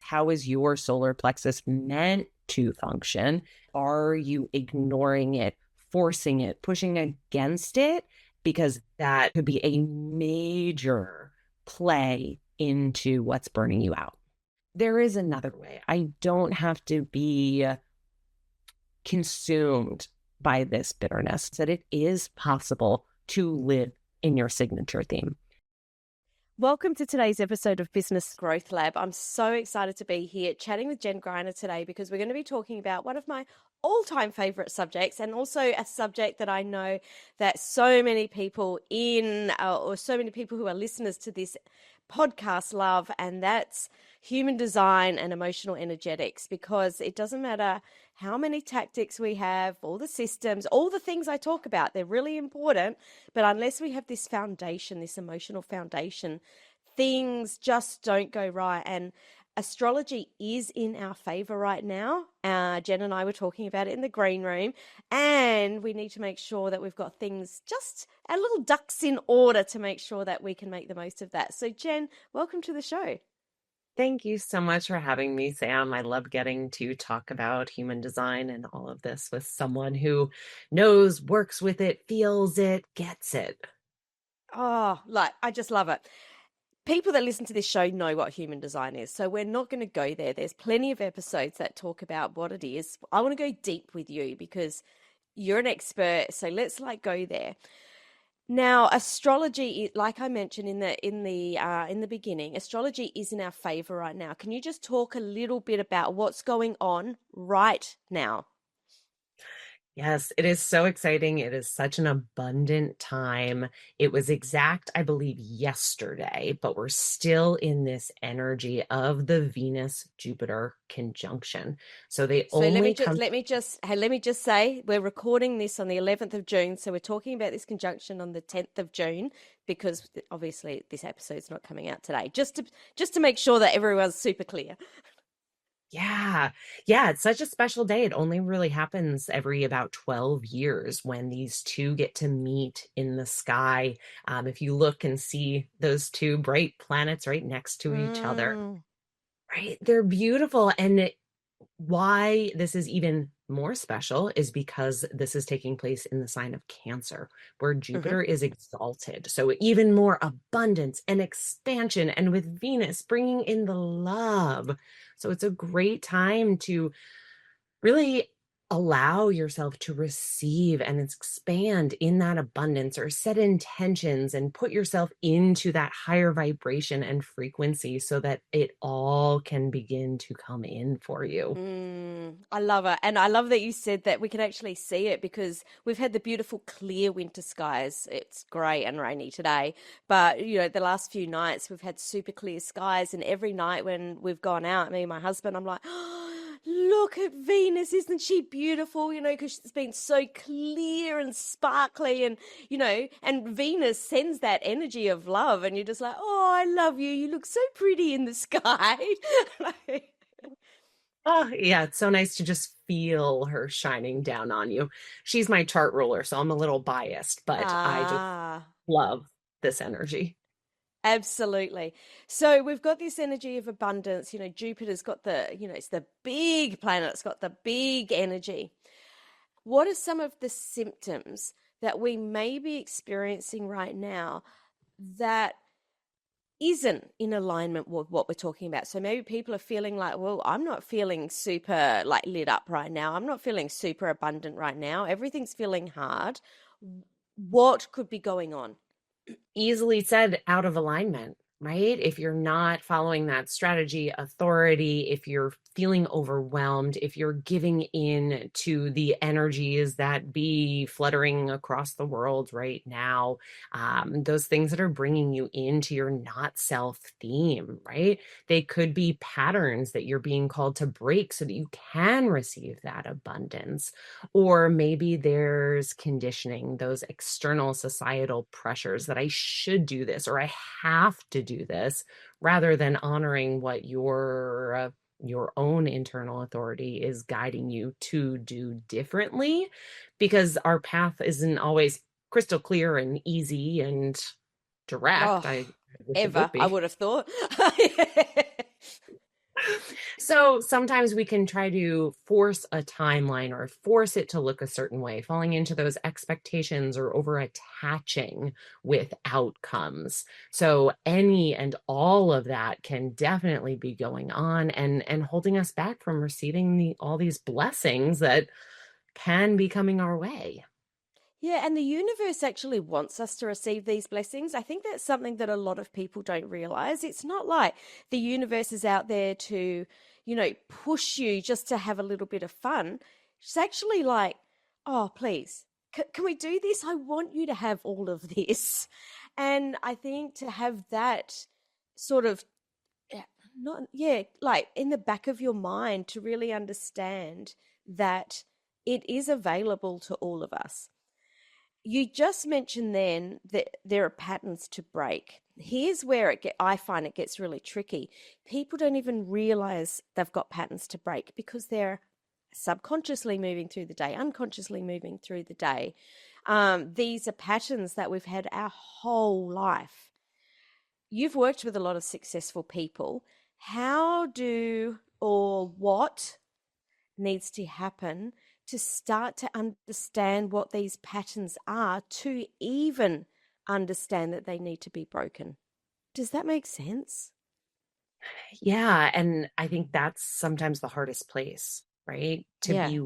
How is your solar plexus meant to function? Are you ignoring it, forcing it, pushing against it? Because that could be a major play into what's burning you out. There is another way. I don't have to be consumed by this bitterness, that it is possible to live in your signature theme. Welcome to today's episode of Business Growth Lab. I'm so excited to be here chatting with Jenn Greiner today because we're going to be talking about one of my all-time favorite subjects, and also a subject that I know that so many people or so many people who are listeners to this podcast love, and that's human design and emotional energetics. Because it doesn't matter how many tactics we have, all the systems, all the things I talk about, they're really important, but unless we have this foundation, this emotional foundation, things just don't go right. And astrology is in our favor right now. Jenn and I were talking about it in the green room, and we need to make sure that we've got things, just our little ducks in order to make sure that we can make the most of that. So Jenn, welcome to the show. Thank you so much for having me, Sam. I love getting to talk about human design and all of this with someone who knows, works with it, feels it, gets it. Oh, I just love it. People that listen to this show know what human design is, so we're not going to go there. There's plenty of episodes that talk about what it is. I want to go deep with you because you're an expert, so let's go there. Now, astrology, like I mentioned in the beginning, astrology is in our favor right now. Can you just talk a little bit about what's going on right now? Yes, it is so exciting. It is such an abundant time. It was exact, I believe, yesterday, but we're still in this energy of the Venus-Jupiter conjunction. So they So only come. let me just say we're recording this on the 11th of June. So we're talking about this conjunction on the 10th of June because obviously this episode's not coming out today. Just to make sure that everyone's super clear. Yeah. Yeah. It's such a special day. It only really happens every about 12 years when these two get to meet in the sky. If you look and see those two bright planets right next to each other, Mm, right? They're beautiful. And why this is even more special is because this is taking place in the sign of Cancer, where mhm. Jupiter is exalted. So even more abundance and expansion, and with Venus bringing in the love. So it's a great time to really allow yourself to receive and expand in that abundance, or set intentions and put yourself into that higher vibration and frequency so that it all can begin to come in for you. I love it. And I love that you said that we can actually see it because we've had the beautiful clear winter skies. It's grey and rainy today, but the last few nights we've had super clear skies, and every night when we've gone out, me and my husband, I'm like, oh, look at Venus, isn't she beautiful? Because it's been so clear and sparkly, and and Venus sends that energy of love, and you're just like, oh, I love you. You look so pretty in the sky. Oh, yeah, it's so nice to just feel her shining down on you. She's my chart ruler, so I'm a little biased, but I just Ah, love this energy. absolutely. So we've got this energy of abundance. Jupiter's got it's the big planet, it's got the big energy. What are some of the symptoms that we may be experiencing right now that isn't in alignment with what we're talking about? So maybe people are feeling like, well, I'm not feeling super lit up right now. I'm not feeling super abundant right now. Everything's feeling hard. What could be going on? Easily said, out of alignment, right? If you're not following that strategy, authority, if you're feeling overwhelmed, if you're giving in to the energies that be fluttering across the world right now, those things that are bringing you into your not self theme, right? They could be patterns that you're being called to break so that you can receive that abundance. Or maybe there's conditioning, those external societal pressures that I should do this or I have to do this, rather than honoring what your own internal authority is guiding you to do differently, because our path isn't always crystal clear and easy and direct. Oh, I wish it would ever, I be. would have thought. So sometimes we can try to force a timeline or force it to look a certain way, falling into those expectations or over attaching with outcomes. So any and all of that can definitely be going on and holding us back from receiving all these blessings that can be coming our way. Yeah, and the universe actually wants us to receive these blessings. I think that's something that a lot of people don't realize. It's not like the universe is out there to, push you just to have a little bit of fun. It's actually like, oh, please, can we do this? I want you to have all of this. And I think to have that sort of, not, yeah, like in the back of your mind to really understand that it is available to all of us. You just mentioned then that there are patterns to break. Here's where I find it gets really tricky. People don't even realize they've got patterns to break because they're subconsciously moving through the day, unconsciously moving through the day. These are patterns that we've had our whole life. You've worked with a lot of successful people. How do or what needs to happen to start to understand what these patterns are to even understand that they need to be broken? Does that make sense? Yeah. And I think that's sometimes the hardest place, right? To Yeah. be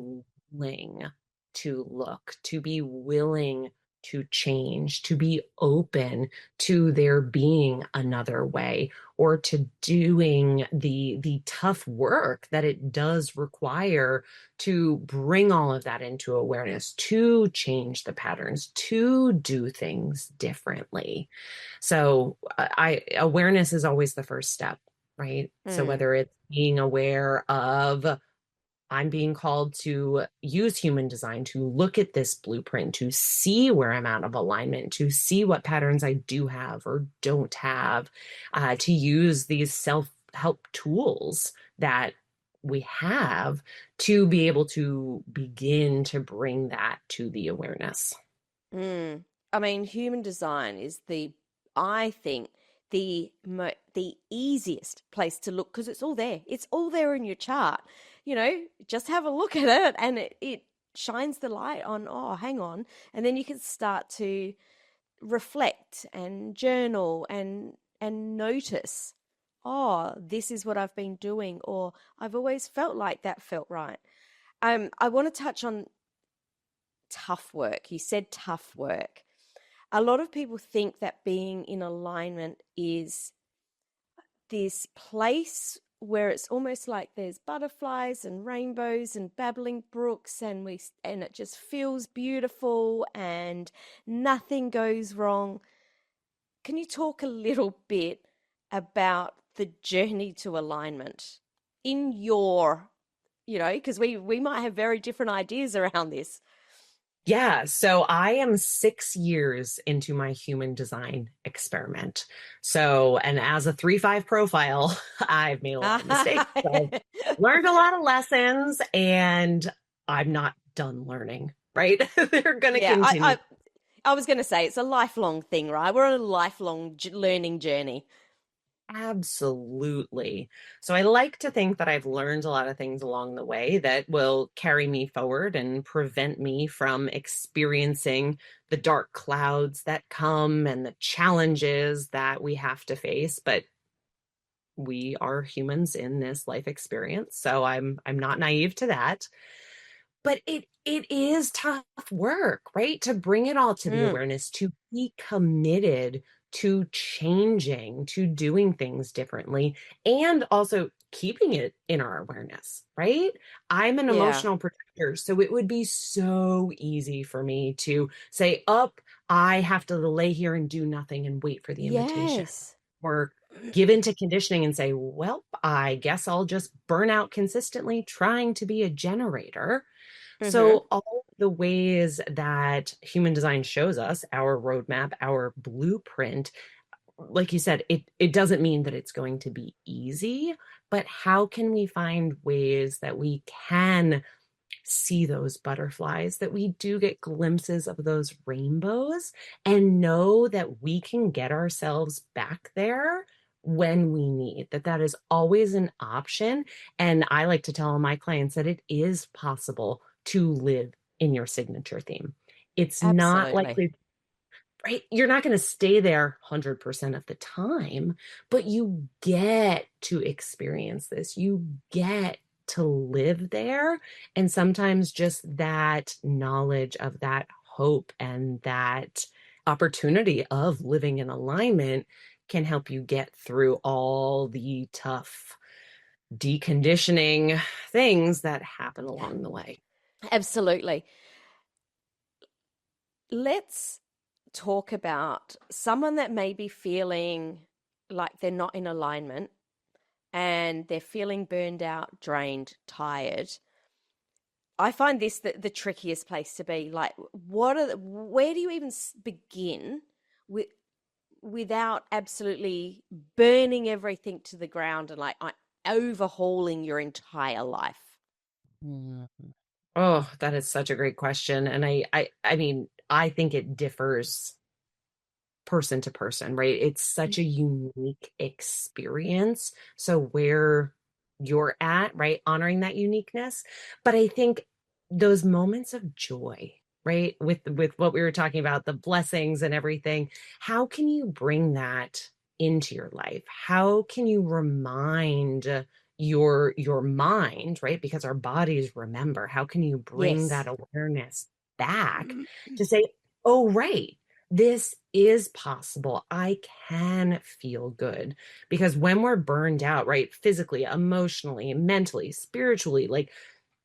willing to look, to be willing to change, to be open to there being another way, or to doing the tough work that it does require to bring all of that into awareness, to change the patterns, to do things differently. So I awareness is always the first step, right? So Mm. whether it's being aware of I'm being called to use human design to look at this blueprint, to see where I'm out of alignment, to see what patterns I do have or don't have, to use these self-help tools that we have to be able to begin to bring that to the awareness. Mm. I mean, human design is I think, the easiest place to look because it's all there. It's all there in your chart. Just have a look at it, and it shines the light on. Oh, hang on, and then you can start to reflect and journal and notice. Oh, this is what I've been doing, or I've always felt like that felt right. I want to touch on tough work. You said tough work. A lot of people think that being in alignment is this place where it's almost like there's butterflies and rainbows and babbling brooks, and it just feels beautiful and nothing goes wrong. Can you talk a little bit about the journey to alignment in your, because we might have very different ideas around this. Yeah, so I am 6 years into my human design experiment. So, and as a 3-5 profile, I've made a lot of mistakes. So learned a lot of lessons, and I'm not done learning, right? They're going to Yeah, continue. I was going to say it's a lifelong thing, right? We're on a lifelong learning journey. Absolutely. So I like to think that I've learned a lot of things along the way that will carry me forward and prevent me from experiencing the dark clouds that come and the challenges that we have to face. But we are humans in this life experience. So I'm not naive to that. But it is tough work, right? To bring it all to the Mm, awareness, to be committed to changing, to doing things differently, and also keeping it in our awareness, right? I'm an yeah. emotional protector, so it would be so easy for me to say, up, I have to lay here and do nothing and wait for the invitation, Yes. or give into conditioning and say, well, I guess I'll just burn out consistently trying to be a generator. Mm-hmm. So, all the ways that human design shows us our roadmap, our blueprint, like you said, it doesn't mean that it's going to be easy, but how can we find ways that we can see those butterflies, that we do get glimpses of those rainbows, and know that we can get ourselves back there when we need, that is always an option. And I like to tell all my clients that it is possible to live in your signature theme. It's not Absolutely. likely, right? You're not going to stay there 100% of the time, but you get to experience this. You get to live there. And sometimes just that knowledge of that hope and that opportunity of living in alignment can help you get through all the tough deconditioning things that happen along the way. Absolutely. Let's talk about someone that may be feeling like they're not in alignment and they're feeling burned out, drained, tired. I find this the trickiest place to be. Like, where do you even begin with without absolutely burning everything to the ground and like overhauling your entire life? Mhm. Oh, that is such a great question. And I mean, I think it differs person to person, right? It's such a unique experience. So where you're at, right? Honoring that uniqueness. But I think those moments of joy, right? With what we were talking about, the blessings and everything, how can you bring that into your life? How can you remind your mind, right? Because our bodies remember. How can you bring that Yes. awareness back to say, oh, right, this is possible. I can feel good. Because when we're burned out, right, physically, emotionally, mentally, spiritually, like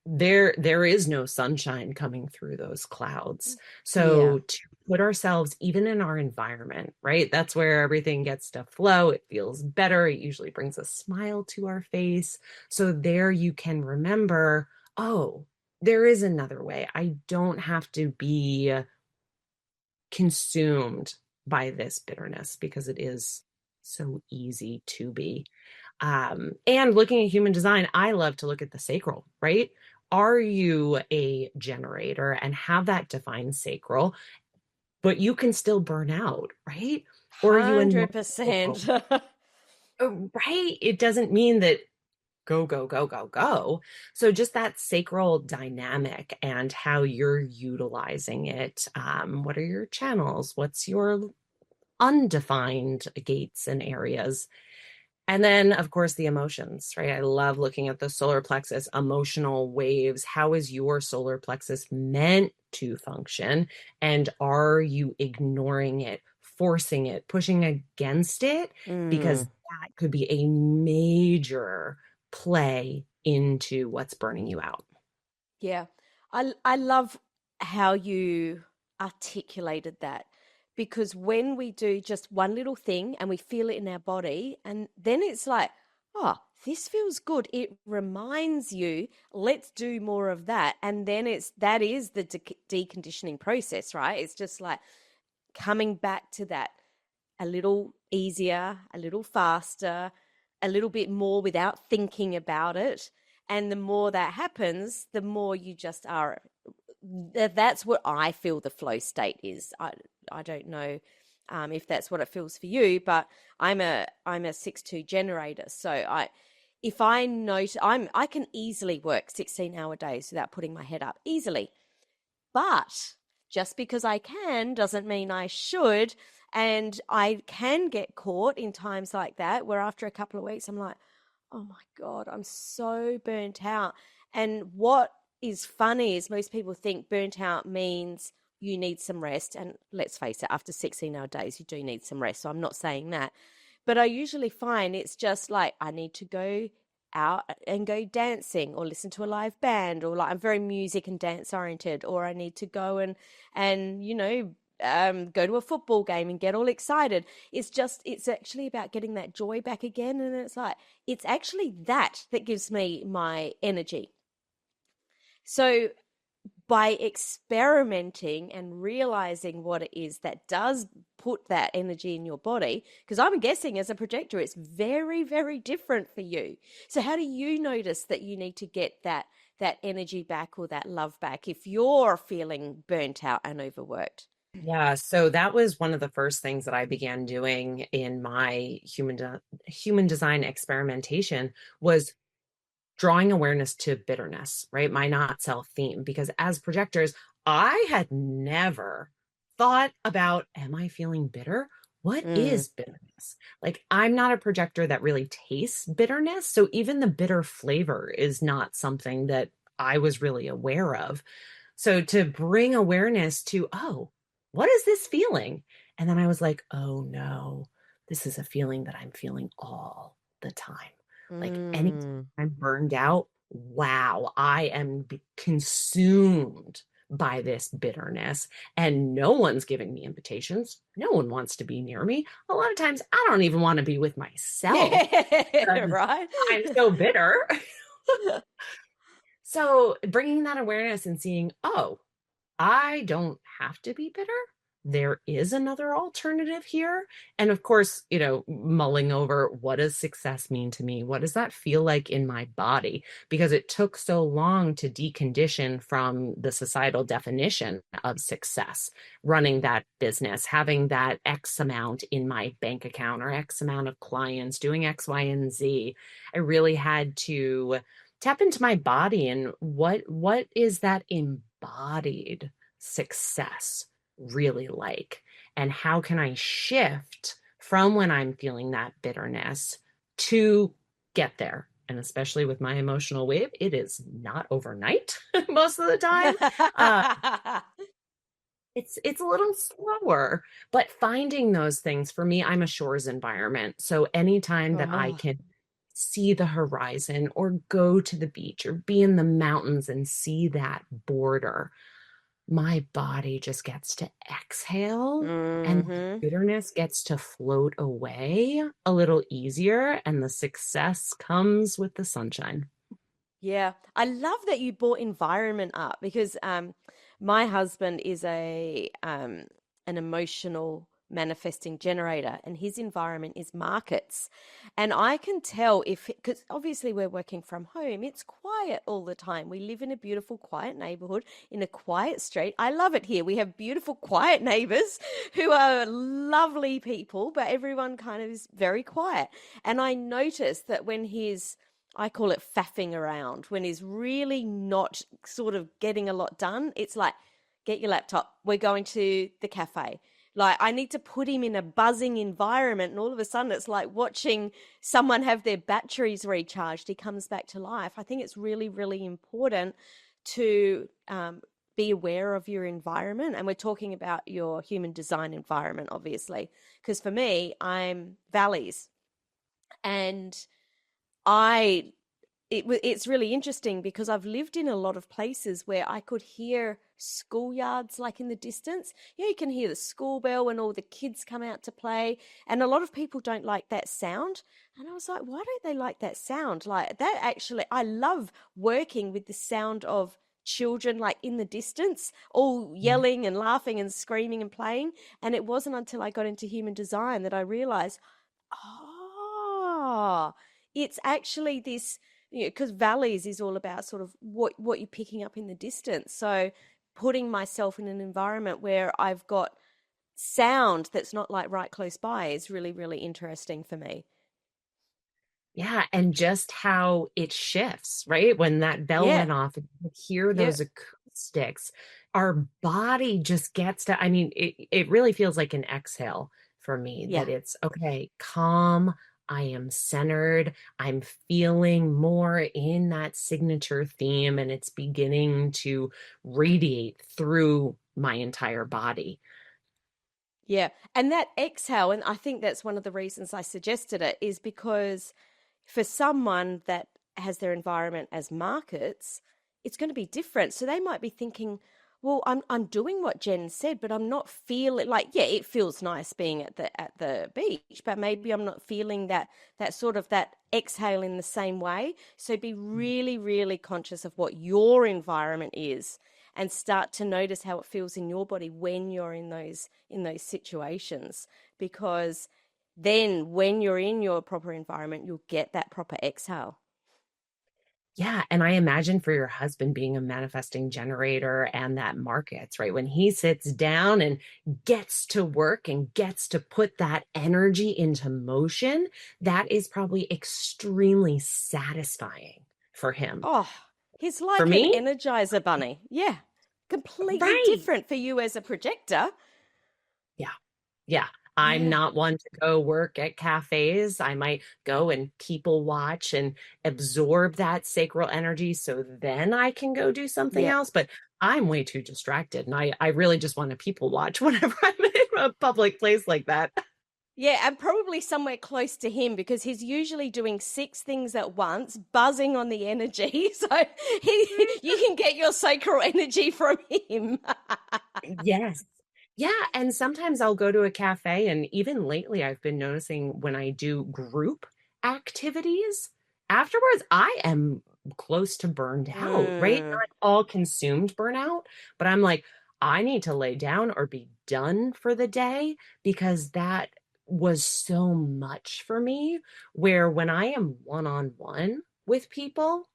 there is no sunshine coming through those clouds. Yeah. So to put ourselves even in our environment, right? That's where everything gets to flow. It feels better. It usually brings a smile to our face. So there you can remember, oh, there is another way. I don't have to be consumed by this bitterness because it is so easy to be. And looking at human design, I love to look at the sacral, right? Are you a generator and have that defined sacral, but you can still burn out, right? Or are you a 100%. non-sacral? Right? It doesn't mean that go, go, go, go, go. So just that sacral dynamic and how you're utilizing it. What are your channels? What's your undefined gates and areas? And then, of course, the emotions, right? I love looking at the solar plexus, emotional waves. How is your solar plexus meant to function? And are you ignoring it, forcing it, pushing against it? Because Mm, that could be a major play into what's burning you out. yeah. I love how you articulated that, because when we do just one little thing and we feel it in our body, and then it's like, oh, this feels good. It reminds you, let's do more of that. And then that is the deconditioning process, right? It's just like coming back to that a little easier, a little faster, a little bit more without thinking about it. And the more that happens, the more you just are. That's what I feel the flow state is. I don't know if that's what it feels for you, but I'm a 6-2 generator, so if I note I can easily work 16-hour days without putting my head up easily. But just because I can doesn't mean I should. And I can get caught in times like that where after a couple of weeks, I'm like, oh my God, I'm so burnt out. And what is funny is most people think burnt out means you need some rest. And let's face it, after 16-hour days, you do need some rest. So I'm not saying that. But I usually find it's just like I need to go out and go dancing or listen to a live band, or like I'm very music and dance oriented, or I need to go and go to a football game and get all excited. It's actually about getting that joy back again. And it's like it's actually that gives me my energy. So by experimenting and realizing what it is that does put that energy in your body, because I'm guessing as a projector it's very, very different for you. So how do you notice that you need to get that energy back or that love back if you're feeling burnt out and overworked? Yeah, so that was one of the first things that I began doing in my human design experimentation was drawing awareness to bitterness, right? My not self theme. Because as projectors, I had never thought about, am I feeling bitter? What Mm, is bitterness? Like, I'm not a projector that really tastes bitterness. So even the bitter flavor is not something that I was really aware of. So to bring awareness to, oh, what is this feeling? And then I was like, oh no, this is a feeling that I'm feeling all the time. Like anytime mm. I'm burned out, wow, I am consumed by this bitterness and no one's giving me invitations. No one wants to be near me. A lot of times I don't even want to be with myself Yeah, because right. I'm so bitter. So bringing that awareness and seeing, oh, I don't have to be bitter. There is another alternative here. And of course, mulling over what does success mean to me? What does that feel like in my body? Because it took so long to decondition from the societal definition of success, running that business, having that X amount in my bank account or X amount of clients, doing X, Y, and Z. I really had to tap into my body and what is that embodied success really like, and how can I shift from when I'm feeling that bitterness to get there. And especially with my emotional wave, it is not overnight most of the time. uh, it's a little slower, but finding those things for me, I'm a shores environment. So anytime that I Oh. can see the horizon or go to the beach or be in the mountains and see that border, my body just gets to exhale and the Hmm. bitterness gets to float away a little easier, and the success comes with the sunshine. Yeah, I love that you brought environment up because my husband is a an emotional manifesting generator, and his environment is markets. And I can tell if, because obviously we're working from home, it's quiet all the time. We live in a beautiful, quiet neighborhood in a quiet street. I love it here. We have beautiful, quiet neighbors who are lovely people, but everyone kind of is very quiet. And I noticed that when his, I call it faffing around, when he's really not sort of getting a lot done. It's like, get your laptop. We're going to the cafe. Like, I need to put him in a buzzing environment. And all of a sudden, it's like watching someone have their batteries recharged. He comes back to life. I think it's really, really important to be aware of your environment. And we're talking about your human design environment, obviously. Because for me, I'm valleys. And I it's really interesting because I've lived in a lot of places where I could hear schoolyards like in the distance. You can hear the school bell when all the kids come out to play, and a lot of people don't like that sound. And I was like, why don't they like that sound? Like that actually, I love working with the sound of children like in the distance, all Yeah. yelling and laughing and screaming and playing. And it wasn't until I got into human design that I realized, oh, it's actually this, because valleys is all about sort of what you're picking up in the distance. So putting myself in an environment where I've got sound that's not like right close by is really, really interesting for me. Yeah, and just how it shifts, right? When that bell Yeah. went off, and you could hear Yeah. those acoustics, our body just gets to, I mean, it really feels like an exhale for me Yeah. that it's okay, calm, I am centered, I'm feeling more in that signature theme, and it's beginning to radiate through my entire body. Yeah. And that exhale, and I think that's one of the reasons I suggested it, is because for someone that has their environment as markets, it's going to be different. So they might be thinking, well, I'm doing what Jen said, but I'm not feeling like, yeah, it feels nice being at the beach, but maybe I'm not feeling that sort of that exhale in the same way. So be really, really conscious of what your environment is and start to notice how it feels in your body when you're in those situations, because then when you're in your proper environment, you'll get that proper exhale. Yeah, and I imagine for your husband being a manifesting generator and that markets, right? When he sits down and gets to work and gets to put that energy into motion, that is probably extremely satisfying for him. Oh, he's For like an me, energizer bunny. Yeah. Completely right. different for you as a projector. Yeah. Yeah. I'm Yeah. not one to go work at cafes. I might go and people watch and absorb that sacral energy so then I can go do something Yeah. else. But I'm way too distracted. And I really just want to people watch whenever I'm in a public place like that. Yeah, and probably somewhere close to him because he's usually doing six things at once, buzzing on the energy. So you can get your sacral energy from him. Yes. Yeah. And sometimes I'll go to a cafe, and even lately, I've been noticing when I do group activities, afterwards, I am close to burned out, right? Mm, Not all consumed burnout, but I'm like, I need to lay down or be done for the day because that was so much for me. Where when I am one on one with people,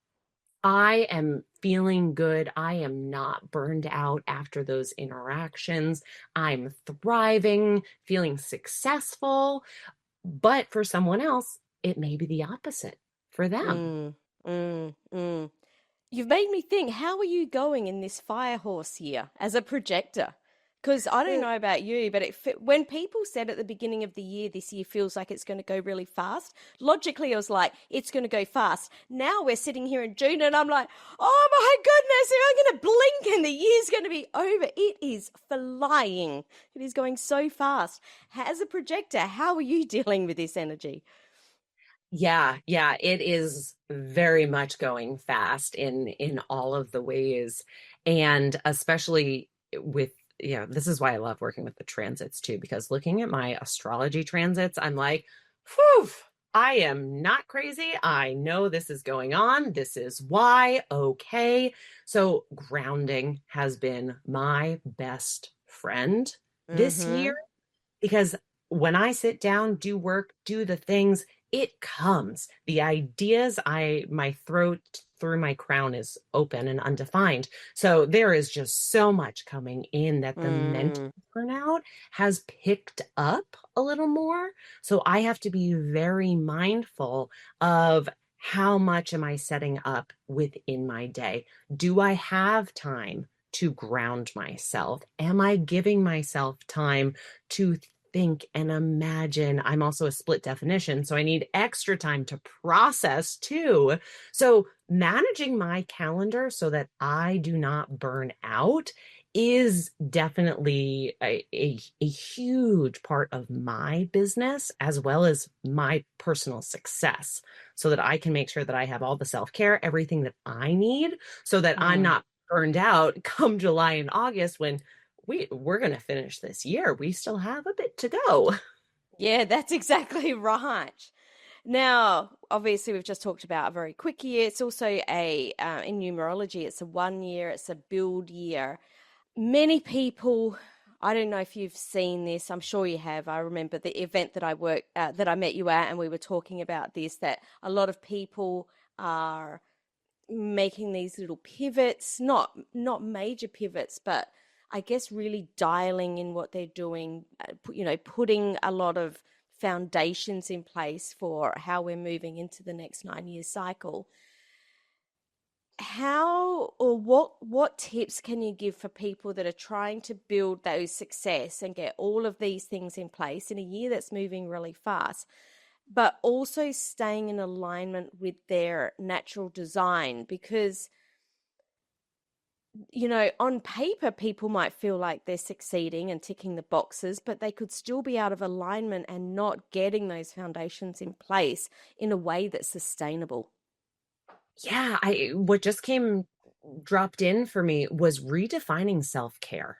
I am feeling good. I am not burned out after those interactions. I'm thriving, feeling successful. But for someone else, it may be the opposite for them. mm, mm. You've made me think, how are you going in this fire horse year as a projector? Because I don't know about you, but when people said at the beginning of the year, this year feels like it's going to go really fast, logically, I was like, it's going to go fast. Now we're sitting here in June and I'm like, oh my goodness, I'm going to blink and the year's going to be over. It is flying. It is going so fast. As a projector, how are you dealing with this energy? Yeah, it is very much going fast in all of the ways. And especially with, this is why I love working with the transits too, because looking at my astrology transits, I'm like, whew, I am not crazy. I know this is going on. This is why. Okay. So grounding has been my best friend this year Mm-hmm. because when I sit down, do work, do the things, it comes. The ideas, my throat through my crown is open and undefined. So there is just so much coming in that the mental Mm, burnout has picked up a little more. So I have to be very mindful of how much am I setting up within my day? Do I have time to ground myself? Am I giving myself time to think and imagine? I'm also a split definition, so I need extra time to process too. So, managing my calendar so that I do not burn out is definitely a huge part of my business as well as my personal success so that I can make sure that I have all the self-care, everything that I need so that I'm mm. not burned out come July and August when we're going to finish this year. We still have a bit to go. Yeah, that's exactly right. Now, obviously, we've just talked about a very quick year. It's also in numerology, it's a 1 year, it's a build year. Many people, I don't know if you've seen this. I'm sure you have. I remember the event that I met you at, and we were talking about this. That a lot of people are making these little pivots, not major pivots, but I guess really dialing in what they're doing, putting a lot of foundations in place for how we're moving into the next 9 year cycle. How or what tips can you give for people that are trying to build those success and get all of these things in place in a year that's moving really fast, but also staying in alignment with their natural design? Because on paper, people might feel like they're succeeding and ticking the boxes, but they could still be out of alignment and not getting those foundations in place in a way that's sustainable. Yeah, I what just came dropped in for me was redefining self-care.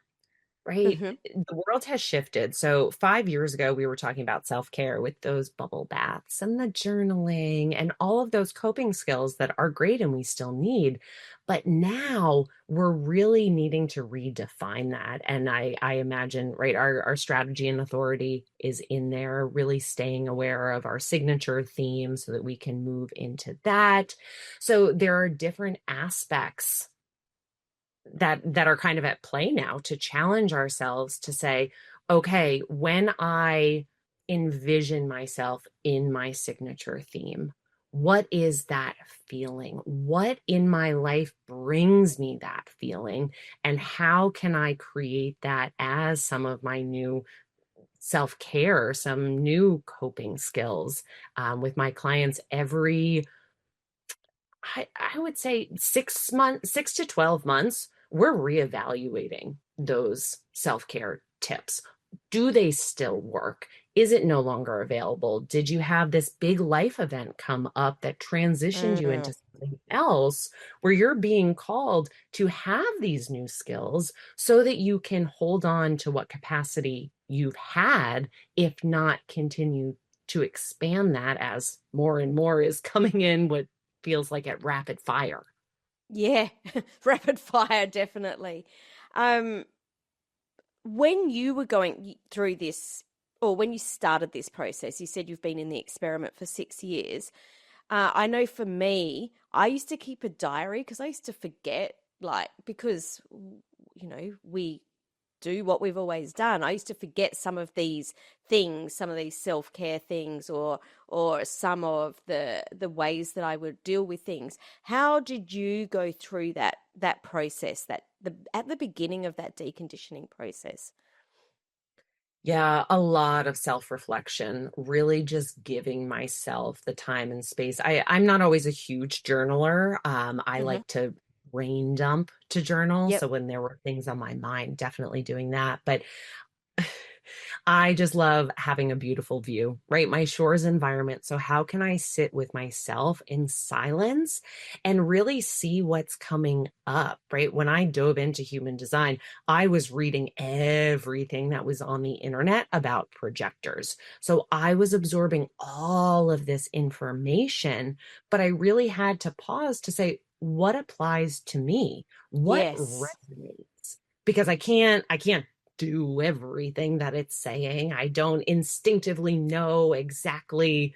right? Hmm. The world has shifted. So 5 years ago, we were talking about self-care with those bubble baths and the journaling and all of those coping skills that are great and we still need. But now we're really needing to redefine that. And I imagine, right, our strategy and authority is in there, really staying aware of our signature theme so that we can move into that. So there are different aspects that are kind of at play now to challenge ourselves to say, okay, when I envision myself in my signature theme, what is that feeling? What in my life brings me that feeling? And how can I create that as some of my new self care, some new coping skills with my clients I would say 6 months, 6 to 12 months, we're reevaluating those self care tips. Do they still work? Is it no longer available? Did you have this big life event come up that transitioned you Mm. into something else where you're being called to have these new skills so that you can hold on to what capacity you've had, if not continue to expand that as more and more is coming in, what feels like at rapid fire. Yeah, rapid fire, definitely. Um, when you were going through this, or when you started this process, you said you've been in the experiment for 6 years. I know for me, I used to keep a diary because I used to forget, like, because, we do what we've always done. I used to forget some of these things, some of these self-care things, or some of the ways that I would deal with things. How did you go through that process, that the at the beginning of that deconditioning process? Yeah, a lot of self-reflection, really just giving myself the time and space. I'm not always a huge journaler. I Hmm. like to brain dump to journal. Yep. So when there were things on my mind, definitely doing that. But I just love having a beautiful view, right? My shores environment. So, how can I sit with myself in silence and really see what's coming up, right? When I dove into human design, I was reading everything that was on the internet about projectors. So, I was absorbing all of this information, but I really had to pause to say, what applies to me? What Yes. resonates? Because I can't do everything that it's saying. I don't instinctively know exactly,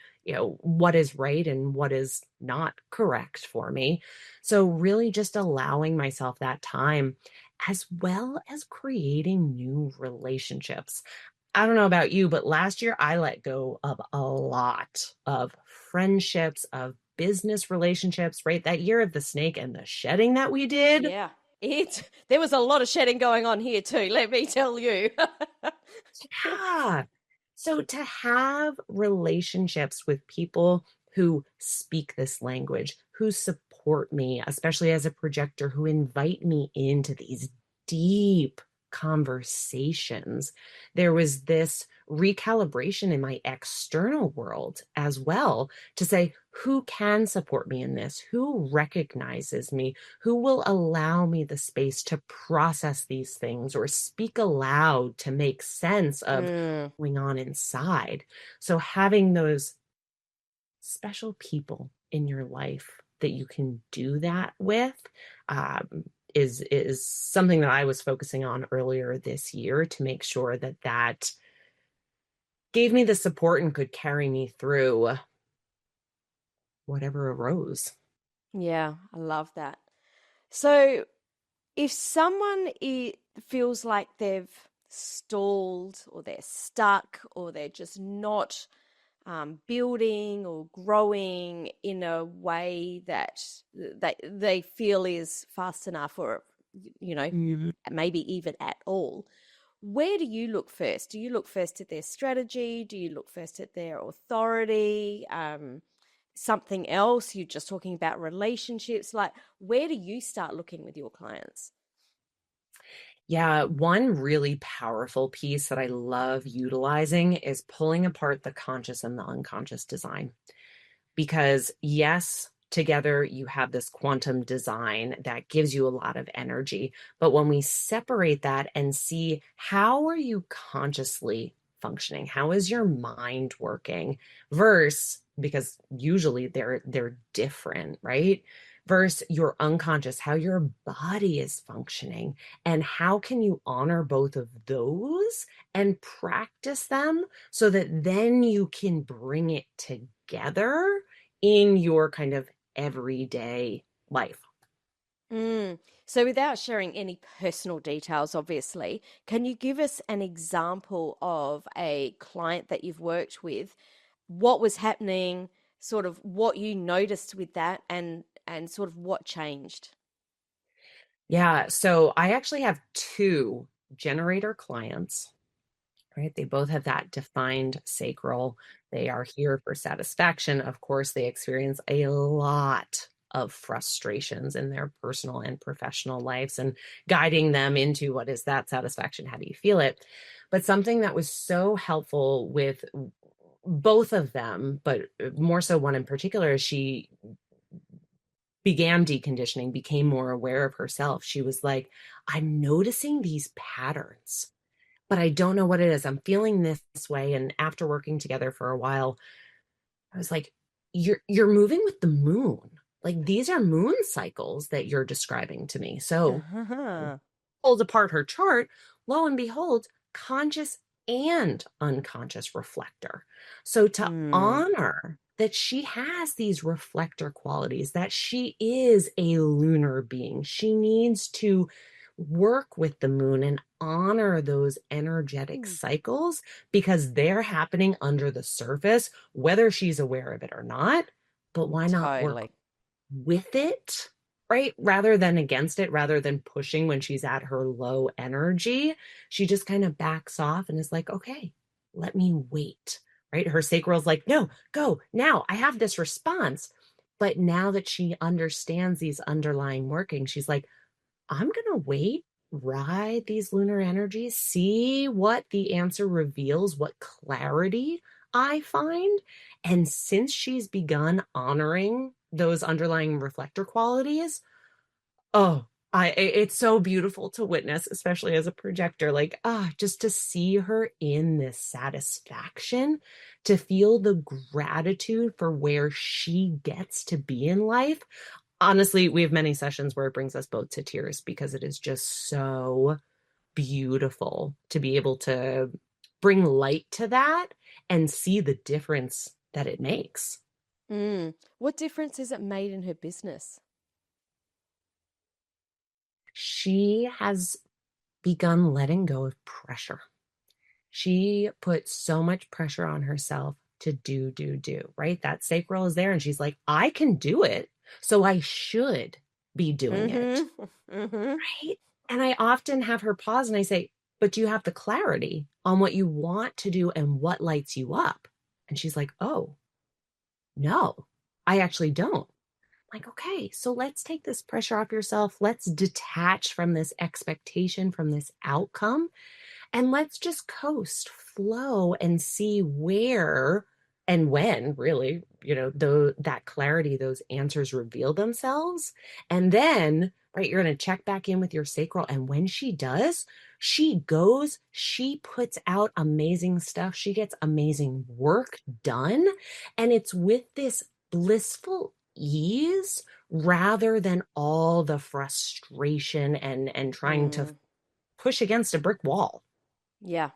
what is right and what is not correct for me. So really just allowing myself that time as well as creating new relationships. I don't know about you, but last year I let go of a lot of friendships, of business relationships, right? That year of the snake and the shedding that we did. Yeah. There was a lot of shedding going on here too, let me tell you. Yeah. So to have relationships with people who speak this language, who support me, especially as a projector, who invite me into these deep conversations, there was this recalibration in my external world as well to say, who can support me in this? Who recognizes me? Who will allow me the space to process these things or speak aloud to make sense of Mm. going on inside? So having those special people in your life that you can do that with um, is something that I was focusing on earlier this year to make sure that gave me the support and could carry me through whatever arose. Yeah, I love that. So, if someone feels like they've stalled or they're stuck or they're just not building or growing in a way that they feel is fast enough, or you know maybe even at all, where do you look first? Do you look first at their strategy? Do you look first at their authority? Something else? You're just talking about relationships. Like, where do you start looking with your clients? Yeah, one really powerful piece that I love utilizing is pulling apart the conscious and the unconscious design. Because, yes, together you have this quantum design that gives you a lot of energy. But when we separate that and see, how are you consciously functioning, how is your mind working, versus, because usually they're different, right, versus your unconscious, how your body is functioning, and how can you honor both of those and practice them so that then you can bring it together in your kind of everyday life. Mm. So, without sharing any personal details, obviously, can you give us an example of a client that you've worked with? What was happening, sort of what you noticed with that, and sort of what changed? Yeah, so I actually have two generator clients, right? They both have that defined sacral. They are here for satisfaction. Of course, they experience a lot of frustrations in their personal and professional lives, and guiding them into, what is that satisfaction? How do you feel it? But something that was so helpful with both of them, but more so one in particular, is she began deconditioning, became more aware of herself. She was like, I'm noticing these patterns, but I don't know what it is. I'm feeling this way. And after working together for a while, I was like, you're moving with the moon. Like, these are moon cycles that you're describing to me. So Uh-huh. pulled apart her chart, lo and behold, conscious and unconscious reflector. So to Mm. honor that she has these reflector qualities, that she is a lunar being, she needs to work with the moon and honor those energetic Mm. cycles because they're happening under the surface, whether she's aware of it or not. But why not work Totally. with it, right? Rather than against it, rather than pushing when she's at her low energy, she just kind of backs off and is like, okay, let me wait, right? Her sacral's like, no, go now. I have this response. But now that she understands these underlying workings, she's like, I'm going to wait, ride these lunar energies, see what the answer reveals, what clarity I find. And since she's begun honoring those underlying reflector qualities, oh, it's so beautiful to witness, especially as a projector, like, just to see her in this satisfaction, to feel the gratitude for where she gets to be in life. Honestly, we have many sessions where it brings us both to tears because it is just so beautiful to be able to bring light to that and see the difference that it makes. Mm. What difference has it made in her business? She has begun letting go of pressure. She put so much pressure on herself to do, right? That sacral is there and she's like, I can do it. So I should be doing it, Mm-hmm. Mm-hmm. right? And I often have her pause and I say, but do you have the clarity on what you want to do and what lights you up? And she's like, oh, no, I actually don't. Like, okay, so let's take this pressure off yourself. Let's detach from this expectation, from this outcome, and let's just coast, flow, and see where and when, really, that clarity, those answers reveal themselves. And then, right, you're going to check back in with your sacral. And when she does, she goes, she puts out amazing stuff. She gets amazing work done. And it's with this blissful ease rather than all the frustration and trying to Mm. push against a brick wall. Yeah.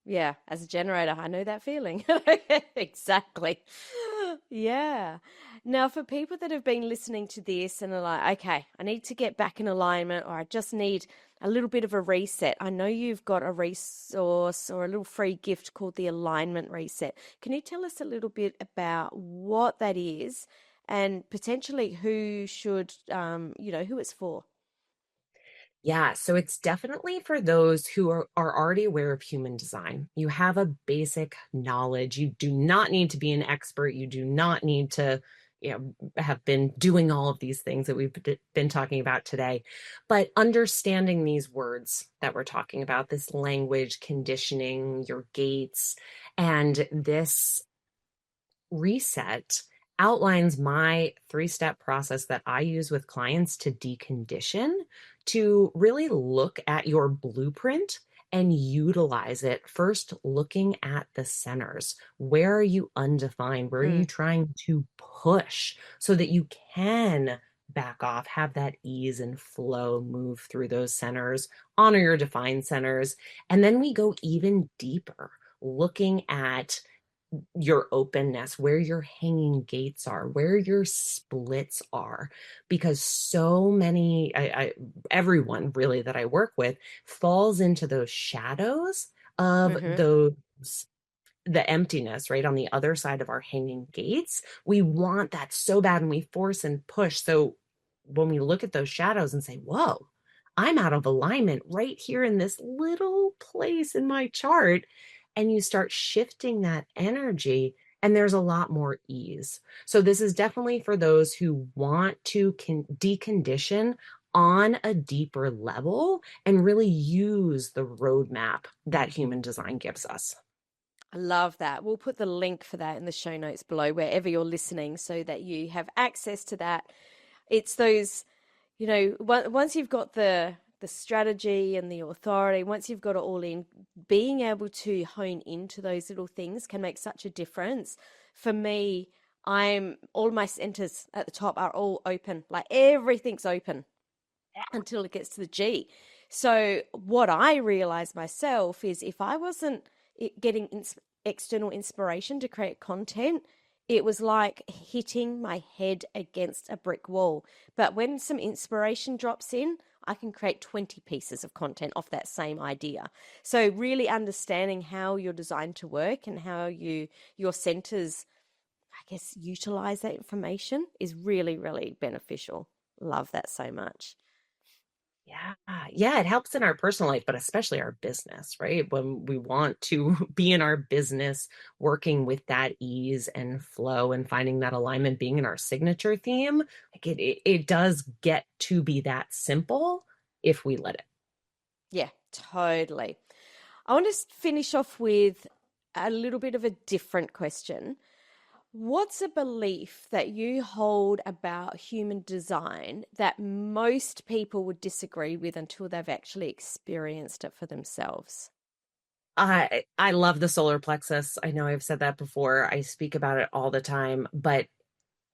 Yeah. As a generator, I know that feeling. Exactly. Yeah. Now, for people that have been listening to this and are like, okay, I need to get back in alignment, or I just need a little bit of a reset. I know you've got a resource or a little free gift called the Alignment Reset. Can you tell us a little bit about what that is and potentially who should, who it's for? Yeah, so it's definitely for those who are already aware of human design. You have a basic knowledge. You do not need to be an expert. You do not need to, have been doing all of these things that we've been talking about today. But understanding these words that we're talking about, this language, conditioning, your gates, and this reset outlines my 3-step process that I use with clients to decondition, to really look at your blueprint and utilize it. First, looking at the centers. Where are you undefined? Where are you Mm. trying to push so that you can back off, have that ease and flow, move through those centers, honor your defined centers. And then we go even deeper, looking at your openness, where your hanging gates are, where your splits are, because so many, everyone really that I work with falls into those shadows of Mm-hmm. those, the emptiness right on the other side of our hanging gates. We want that so bad and we force and push. So when we look at those shadows and say, whoa, I'm out of alignment right here in this little place in my chart, and you start shifting that energy, and there's a lot more ease. So this is definitely for those who want to decondition on a deeper level and really use the roadmap that human design gives us. I love that. We'll put the link for that in the show notes below, wherever you're listening, so that you have access to that. It's those, once you've got the strategy and the authority, once you've got it all in, being able to hone into those little things can make such a difference. For me, all my centers at the top are all open, like everything's open until it gets to the G. So what I realized myself is, if I wasn't getting external inspiration to create content, it was like hitting my head against a brick wall. But when some inspiration drops in, I can create 20 pieces of content off that same idea. So really understanding how you're designed to work and how your centers, I guess, utilize that information is really, really beneficial. Love that so much. Yeah. Yeah. It helps in our personal life, but especially our business, right? When we want to be in our business, working with that ease and flow and finding that alignment, being in our signature theme, like it does get to be that simple if we let it. Yeah, totally. I want to finish off with a little bit of a different question. What's a belief that you hold about human design that most people would disagree with until they've actually experienced it for themselves? I love the solar plexus. I know I've said that before. I speak about it all the time, but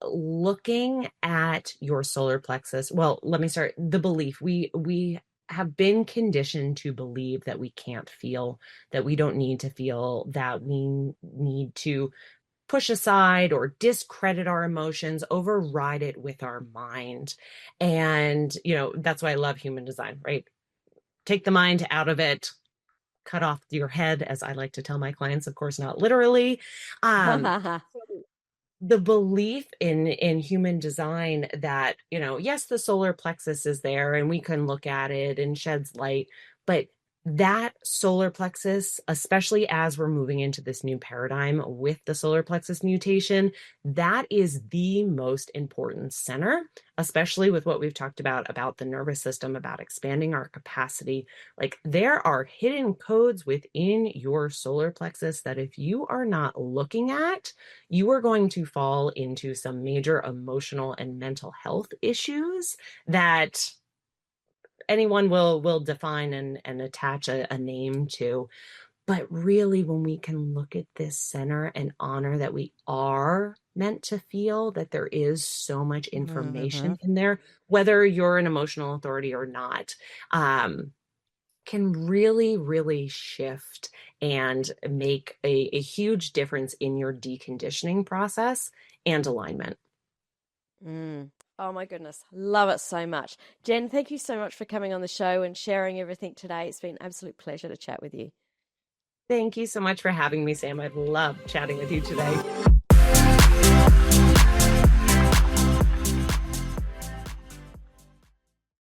looking at your solar plexus, well, let me start the belief. We have been conditioned to believe that we can't feel, that we don't need to feel, that we need to push aside or discredit our emotions, override it with our mind. And, that's why I love human design, right? Take the mind out of it, cut off your head, as I like to tell my clients, of course, not literally. Um, the belief in human design that, yes, the solar plexus is there and we can look at it and sheds light, but that solar plexus, especially as we're moving into this new paradigm with the solar plexus mutation, that is the most important center, especially with what we've talked about the nervous system, about expanding our capacity. Like, there are hidden codes within your solar plexus that if you are not looking at, you are going to fall into some major emotional and mental health issues that anyone will define and attach a name to. But really, when we can look at this center and honor that we are meant to feel, that there is so much Mm-hmm. information in there, whether you're an emotional authority or not, can really, really shift and make a huge difference in your deconditioning process and alignment. Mm. Oh my goodness. Love it so much. Jenn, thank you so much for coming on the show and sharing everything today. It's been an absolute pleasure to chat with you. Thank you so much for having me, Sam. I've loved chatting with you today.